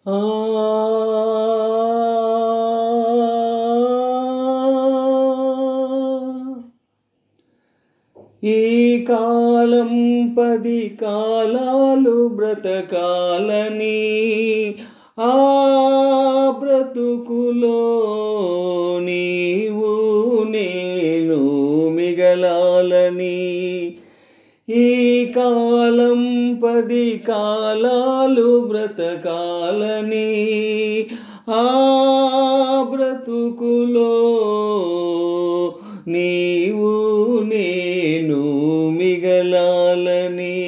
ఆ ఈ కాలం 10 కాలాలు బ్రతకాలని, ఆ బ్రతుకులో నీవు నేను మిగలాలని. ఈ కాలం 10 కాలాలు బ్రతకాలని, ఆ బ్రతుకులో నీవు నేను మిగలాలని.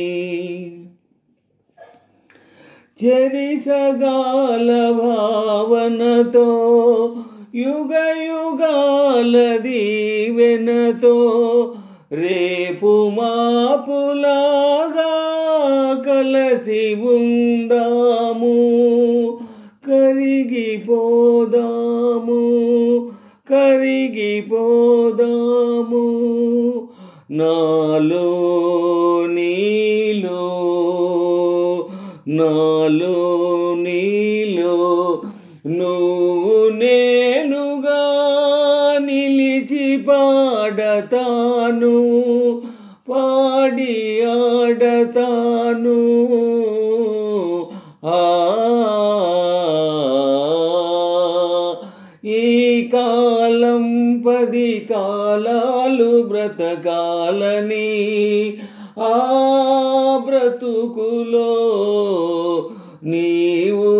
చెరిసగాల భావనతో యుగ యుగాల దీవెనతో రేపు మాపులాగా కలసి ఉందాము, కరిగిపోదాము కరిగిపోదాము. నాలో నీలో నాలో నీలో నువ్వు నేనుగా నిలిచి పాడతాను, పాడి ఆడతాను. ఈ కాలం 10 కాలాలు బ్రతకాలని, ఆ బ్రతుకులో నీవు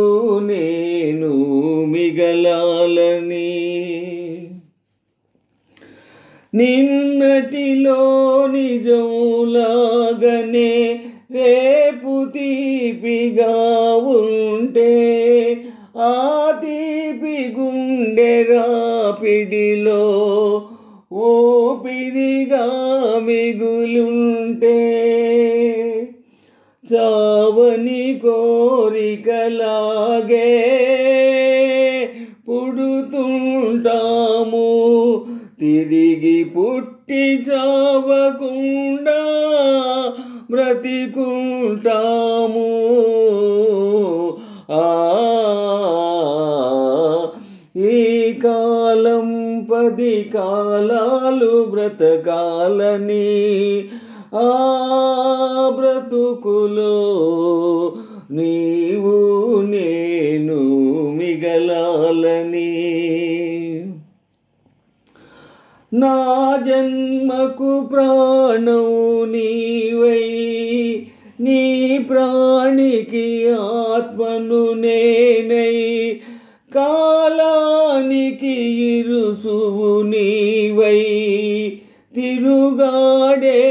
నేను మిగలాలని. నిన్నటిలో నిజంలాగనే రేపు తీపిగా ఉంటే, ఆ తీపి గుండె రాపిడిలో ఊపిరిగా మిగులుంటే, చావని కోరికలాగే పుడుతుంటాము, తిరిగి పుట్టి చావకుండా బ్రతికుంటాము. ఈ కాలం 10 కాలాలు బ్రతకాలని, ఆ బ్రతుకులో నీవు నేను మిగలాలని. నా జన్మకు ప్రాణం నీవై, నీ ప్రాణికి ఆత్మను నేనై, కాలానికి ఇరుసువు నీవై, తిరుగాడే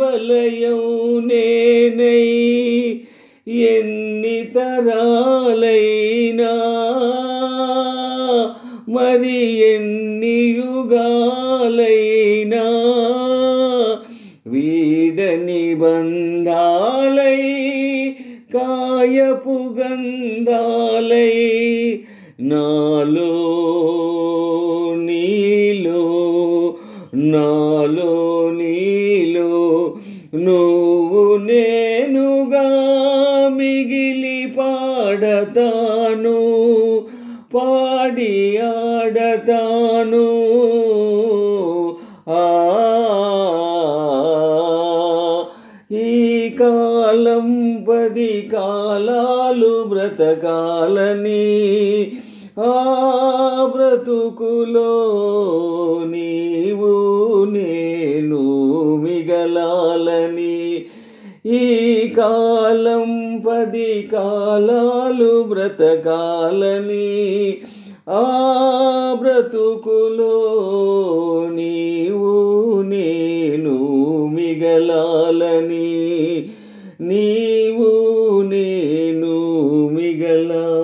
వలయం నేనై, ఎన్ని తరాలైనా మరి ఎన్ని యుగాలైనా వీడని బంధాలై, కాయపు గంధాలై, నాలో నీలో నాలో నీలో నువ్వు నేనుగా మిగిలి పాడతాను, పాడి ఆడతాను. ఈ కాలం 10 కాలాలు బ్రతకాలని, ఆ బ్రతుకులో నీవు నేను మిగలాలని. ఈ కాలం 10 కాలాలు బ్రతకాలని, ఆ బ్రతుకులో నీవు నేను మిగలాలని, నీవు నేను మిగలాలని.